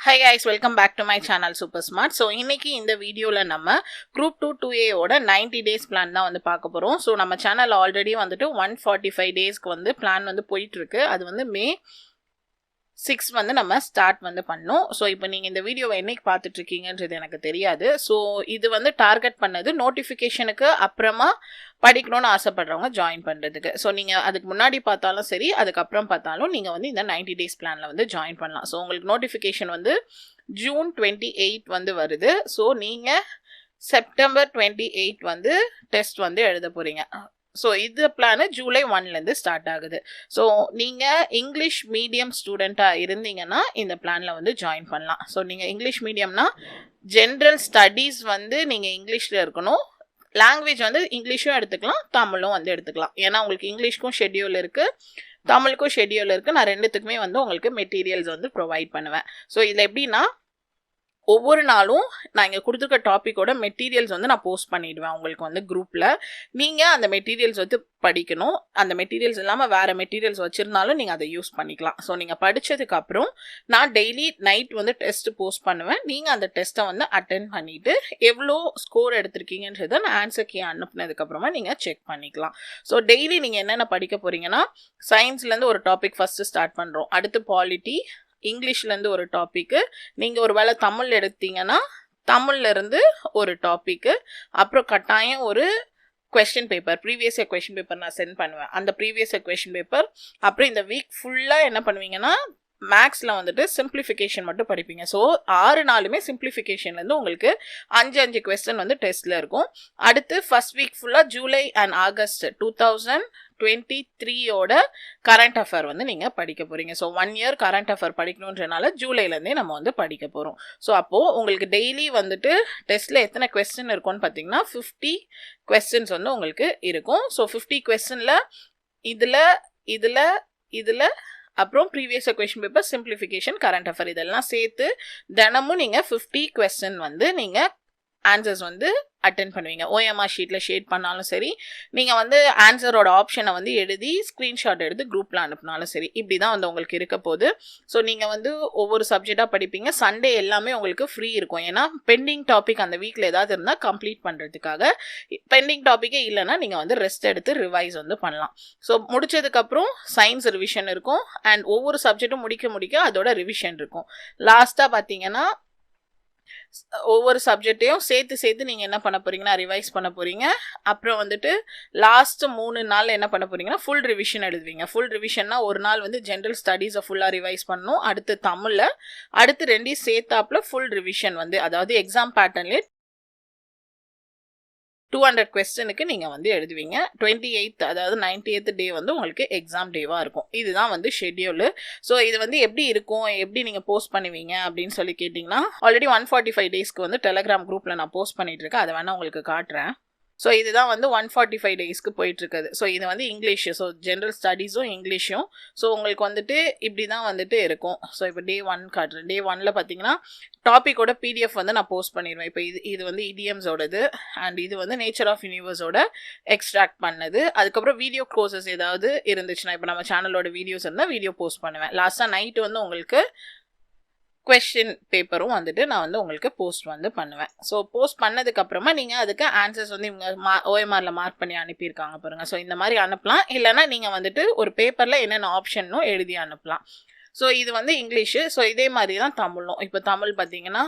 Hi guys, welcome back to my channel Super Smart. So இன்னைக்கு இந்த வீடியோல நம்ம group 2 2A ஓட 90 days plan தான் வந்து பார்க்க போறோம். So நம்ம சேனல் ஆல்ரெடி வந்துட்டு 145 டேஸ்க்கு வந்து பிளான் வந்து போயிட்டு இருக்கு. அது வந்து மே 6 வந்து நம்ம ஸ்டார்ட் வந்து பண்ணோம். ஸோ இப்போ நீங்கள் இந்த வீடியோவை என்னைக்கு பார்த்துட்டு இருக்கீங்கன்றது எனக்கு தெரியாது. ஸோ இது வந்து டார்கெட் பண்ணது நோட்டிஃபிகேஷனுக்கு அப்புறமா படிக்கணும்னு ஆசைப்படுறவங்க ஜாயின் பண்ணுறதுக்கு. ஸோ நீங்கள் அதுக்கு முன்னாடி பார்த்தாலும் சரி, அதுக்கப்புறம் பார்த்தாலும் நீங்கள் வந்து இந்த 90 டேஸ் பிளானில் வந்து ஜாயின் பண்ணலாம். ஸோ உங்களுக்கு நோட்டிஃபிகேஷன் வந்து June 28 வந்து வருது. ஸோ நீங்கள் September 28 வந்து டெஸ்ட் வந்து எழுத போகிறீங்க. ஸோ இது பிளானு July 1லேருந்து ஸ்டார்ட் ஆகுது. ஸோ நீங்கள் இங்கிலீஷ் மீடியம் ஸ்டூடெண்ட்டாக இருந்தீங்கன்னா இந்த பிளானில் வந்து ஜாயின் பண்ணலாம். ஸோ நீங்கள் இங்கிலீஷ் மீடியம்னா ஜென்ரல் ஸ்டடீஸ் வந்து நீங்கள் இங்கிலீஷில் இருக்கணும். லாங்குவேஜ் வந்து இங்கிலீஷும் எடுத்துக்கலாம், தமிழும் வந்து எடுத்துக்கலாம். ஏன்னா உங்களுக்கு இங்கிலீஷ்க்கும் ஷெட்யூல் இருக்குது, தமிழுக்கும் ஷெட்யூல் இருக்குது. நான் ரெண்டுத்துக்குமே வந்து உங்களுக்கு மெட்டீரியல்ஸ் வந்து ப்ரொவைட் பண்ணுவேன். ஸோ இதில் எப்படின்னா ஒவ்வொரு நாளும் நான் இங்கே கொடுத்துருக்க டாப்பிக்கோட மெட்டீரியல்ஸ் வந்து நான் போஸ்ட் பண்ணிவிடுவேன் உங்களுக்கு வந்து குரூப்பில். நீங்கள் அந்த மெட்டீரியல்ஸ் வந்து படிக்கணும். அந்த மெட்டீரியல்ஸ் இல்லாமல் வேறு மெட்டீரியல்ஸ் வச்சுருந்தாலும் நீங்கள் அதை யூஸ் பண்ணிக்கலாம். ஸோ நீங்கள் படித்ததுக்கப்புறம் நான் டெய்லி நைட் வந்து டெஸ்ட்டு போஸ்ட் பண்ணுவேன். நீங்கள் அந்த டெஸ்ட்டை வந்து அட்டென்ட் பண்ணிவிட்டு எவ்வளோ ஸ்கோர் எடுத்திருக்கீங்கன்றதை நான் ஆன்சர் கீ அனுப்புனதுக்கப்புறமா நீங்கள் செக் பண்ணிக்கலாம். ஸோ டெய்லி நீங்கள் என்னென்ன படிக்க போகிறீங்கன்னா, சயின்ஸ்லேருந்து ஒரு டாபிக் ஃபஸ்ட்டு ஸ்டார்ட் பண்ணுறோம். அடுத்து பாலிட்டி, இங்கிலீஷ்லேருந்து ஒரு டாப்பிக்கு, நீங்கள் ஒரு வேளை தமிழ் எடுத்தீங்கன்னா தமிழ்லேருந்து ஒரு டாப்பிக்கு, அப்புறம் கட்டாயம் ஒரு question paper, previous year question paper நான் சென்ட் பண்ணுவேன். அந்த ப்ரீவியஸ் இயர் கொஸ்டின் பேப்பர். அப்புறம் இந்த வீக் ஃபுல்லாக என்ன பண்ணுவீங்கன்னா மேக்ஸில் வந்துட்டு சிம்பிளிஃபிகேஷன் மட்டும் படிப்பீங்க. ஸோ 6 நாளுமே சிம்பிளிஃபிகேஷன்லேருந்து உங்களுக்கு 5 கொஸ்டின் வந்து டெஸ்ட்டில் இருக்கும். அடுத்து ஃபர்ஸ்ட் வீக் ஃபுல்லாக ஜூலை அண்ட் ஆகஸ்ட் 2023ஓட கரண்ட் அஃபேர் வந்து நீங்கள் படிக்க போகிறீங்க. ஸோ 1 இயர் கரண்ட் அஃபேர் படிக்கணுன்றனால ஜூலைலேருந்தே நம்ம வந்து படிக்க போகிறோம். ஸோ அப்போது உங்களுக்கு டெய்லி வந்துட்டு டெஸ்ட்டில் எத்தனை கொஸ்டின் இருக்கும்னு பார்த்தீங்கன்னா 50 கொஸ்டின்ஸ் வந்து உங்களுக்கு இருக்கும். ஸோ 50 கொஸ்டினில் இதில் அப்புறம் previous question paper, simplification, current affair இதெல்லாம் சேர்த்து தினமும் நீங்கள் 50 கொஸ்டின் வந்து நீங்கள் ஆன்சர்ஸ் வந்து அட்டென்ட் பண்ணுவீங்க. OMR ஷீட்டில் ஷேட் பண்ணாலும் சரி, நீங்கள் வந்து ஆன்சரோட ஆப்ஷனை வந்து எழுதி ஸ்க்ரீன்ஷாட் எடுத்து குரூப்பில் அனுப்பினாலும் சரி, இப்படி தான் வந்து உங்களுக்கு இருக்க போகுது. ஸோ நீங்கள் வந்து ஒவ்வொரு சப்ஜெக்டாக படிப்பீங்க. சண்டே எல்லாமே உங்களுக்கு ஃப்ரீ இருக்கும். ஏன்னா பெண்டிங் டாபிக் அந்த வீக்கில் ஏதாவது இருந்தால் கம்ப்ளீட் பண்ணுறதுக்காக. பெண்டிங் டாப்பிக்கே இல்லைன்னா நீங்கள் வந்து ரெஸ்ட் எடுத்து ரிவைஸ் வந்து பண்ணலாம். ஸோ முடிச்சதுக்கப்புறம் சயின்ஸ் ரிவிஷன் இருக்கும். அண்ட் ஒவ்வொரு சப்ஜெக்டும் முடிக்க அதோட ரிவிஷன் இருக்கும். லாஸ்ட்டாக பார்த்தீங்கன்னா ஒவ்வொரு சப்ஜெக்டையும் சேர்த்து நீங்கள் என்ன பண்ண போறீங்கன்னா ரிவைஸ் பண்ண போறீங்க. அப்புறம் வந்துட்டு லாஸ்ட் 3 நாள் என்ன பண்ண போறீங்கன்னா ஃபுல் ரிவிஷன் எழுதுவீங்க. ஃபுல் ரிவிஷன்னா ஒரு நாள் வந்து ஜென்ரல் ஸ்டடீஸை ஃபுல்லாக ரிவைஸ் பண்ணணும். அடுத்து தமிழில், அடுத்து 2 சேர்த்தாப்புல ஃபுல் ரிவிஷன் வந்து, அதாவது எக்ஸாம் பேட்டர்ன்லேயே 200 கொஸ்டினுக்கு நீங்கள் வந்து எழுதுவீங்க. 28th அதாவது 90th டே வந்து உங்களுக்கு எக்ஸாம் டேவாக இருக்கும். இதுதான் வந்து ஷெட்யூலு. ஸோ இது வந்து எப்படி இருக்கும், எப்படி நீங்கள் போஸ்ட் பண்ணுவீங்க அப்படின்னு சொல்லி கேட்டிங்கன்னா, ஆல்ரெடி 145 டேஸ்க்கு வந்து டெலகிராம் குரூப்பில் நான் போஸ்ட் பண்ணிட்டு இருக்கேன். அதை வேணால் உங்களுக்கு காட்டுறேன். ஸோ இதுதான் வந்து 145 டேஸ்க்கு போயிட்டுருக்குது. ஸோ இது வந்து இங்கிலீஷு. ஸோ ஜென்ரல் ஸ்டடீஸும் இங்கிலீஷும். ஸோ உங்களுக்கு வந்துட்டு இப்படி தான் வந்துட்டு இருக்கும். ஸோ இப்போ டே 1 காட்டுறேன். டே 1ல் பார்த்தீங்கன்னா டாப்பிக்கோட PDF வந்து நான் போஸ்ட் பண்ணிடுவேன். இப்போ இது வந்து இடியம்ஸோடது, அண்ட் இது வந்து நேச்சர் ஆஃப் யூனிவர்ஸோட எக்ஸ்ட்ராக்ட் பண்ணது. அதுக்கப்புறம் வீடியோ கோர்சஸ் ஏதாவது இருந்துச்சுன்னா, இப்போ நம்ம சேனலோட வீடியோஸ் இருந்தால் வீடியோ போஸ்ட் பண்ணுவேன். லாஸ்ட்டாக நைட்டு வந்து உங்களுக்கு கொஸ்டின் பேப்பரும் வந்துட்டு நான் வந்து உங்களுக்கு போஸ்ட் வந்து பண்ணுவேன். ஸோ போஸ்ட் பண்ணதுக்கப்புறமா நீங்கள் அதுக்கு ஆன்சர்ஸ் வந்து இவங்க OMRல மார்க் பண்ணி அனுப்பியிருக்காங்க பாருங்கள். ஸோ இந்த மாதிரி அனுப்பலாம். இல்லைனா நீங்கள் வந்துட்டு ஒரு பேப்பரில் என்னென்ன ஆப்ஷன்னோ எழுதி அனுப்பலாம். ஸோ இது வந்து இங்கிலீஷு. ஸோ இதே மாதிரி தான் தமிழும். இப்போ தமிழ் பார்த்தீங்கன்னா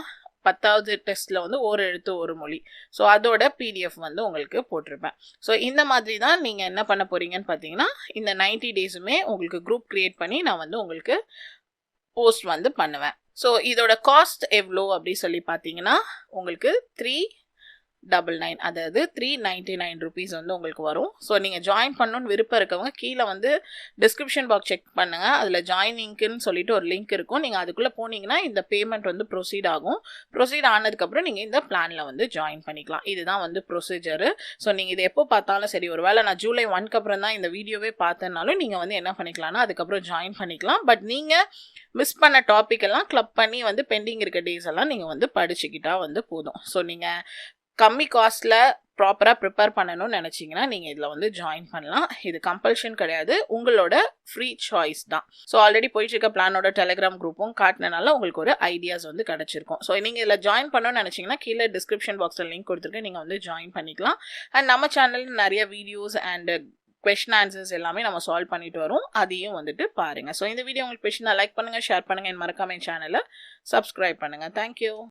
10வது டெஸ்ட்டில் வந்து ஒரு எழுத்து ஒரு மொழி. ஸோ அதோட PDF வந்து உங்களுக்கு போட்டிருப்பேன். ஸோ இந்த மாதிரி தான் நீங்கள் என்ன பண்ண போகிறீங்கன்னு பார்த்தீங்கன்னா, இந்த 90 டேஸுமே உங்களுக்கு குரூப் க்ரியேட் பண்ணி நான் வந்து உங்களுக்கு போஸ்ட் வந்து பண்ணுவேன். ஸோ இதோட காஸ்ட் எவ்வளோ அப்படி சொல்லி பார்த்தீங்கன்னா உங்களுக்கு 399, அதாவது 399 ருபீஸ் வந்து உங்களுக்கு வரும். ஸோ நீங்கள் ஜாயின் பண்ணணுன்னு விருப்பம் இருக்கவங்க கீழே வந்து டிஸ்கிரிப்ஷன் பாக்ஸ் செக் பண்ணுங்கள். அதில் ஜாயினிங்க்குன்னு சொல்லிட்டு ஒரு லிங்க் இருக்கும். நீங்கள் அதுக்குள்ளே போனீங்கன்னா இந்த பேமெண்ட் வந்து ப்ரொசீட் ஆகும். ப்ரொசீட் ஆனதுக்கப்புறம் நீங்கள் இந்த பிளானில் வந்து ஜாயின் பண்ணிக்கலாம். இதுதான் வந்து ப்ரொசீஜரு. ஸோ நீங்கள் இது எப்போ பார்த்தாலும் சரி, ஒரு வேளை நான் July 1க்கு அப்புறம் தான் இந்த வீடியோவே பார்த்தனாலும் நீங்கள் வந்து என்ன பண்ணிக்கலாம்னா அதுக்கப்புறம் ஜாயின் பண்ணிக்கலாம். பட் நீங்கள் மிஸ் பண்ண டாபிக் எல்லாம் கிளப் பண்ணி வந்து பெண்டிங் இருக்க டேஸ் எல்லாம் நீங்கள் வந்து படிச்சுக்கிட்டா வந்து போதும். ஸோ நீங்கள் கம்மி காஸ்ட்ல ப்ராப்பராக ப்ரிப்பேர் பண்ணணும்னு நினச்சிங்கன்னா நீங்கள் இதில் வந்து ஜாயின் பண்ணலாம். இது கம்பல்ஷன் கிடையாது, உங்களோட ஃப்ரீ சாய்ஸ் தான். ஸோ ஆல்ரெடி போயிட்டு இருக்க பிளானோட டெலிகிராம் குரூப்பும் காட்டினால உங்களுக்கு ஒரு ஐடியாஸ் வந்து கிடச்சிருக்கும். ஸோ நீங்கள் இதில் ஜாயின் பண்ணணும்னு நினச்சிங்கன்னா கீழே டிஸ்கிரிப்ஷன் பாக்ஸில் லிங்க் கொடுத்துருக்கேன், நீங்கள் வந்து ஜாயின் பண்ணிக்கலாம். அண்ட் நம்ம சேனலில் நிறைய வீடியோஸ் அண்ட் கொஸ்டின் ஆன்சர்ஸ் எல்லாமே நம்ம சால்வ் பண்ணிட்டு வரோம், அதையும் வந்துட்டு பாருங்கள். ஸோ இந்த வீடியோ உங்களுக்கு பிடிச்சிருந்தா லைக் பண்ணுங்கள், ஷேர் பண்ணுங்கள், மறக்காம என் சேனலை சப்ஸ்கிரைப் பண்ணுங்கள். தேங்க்யூ.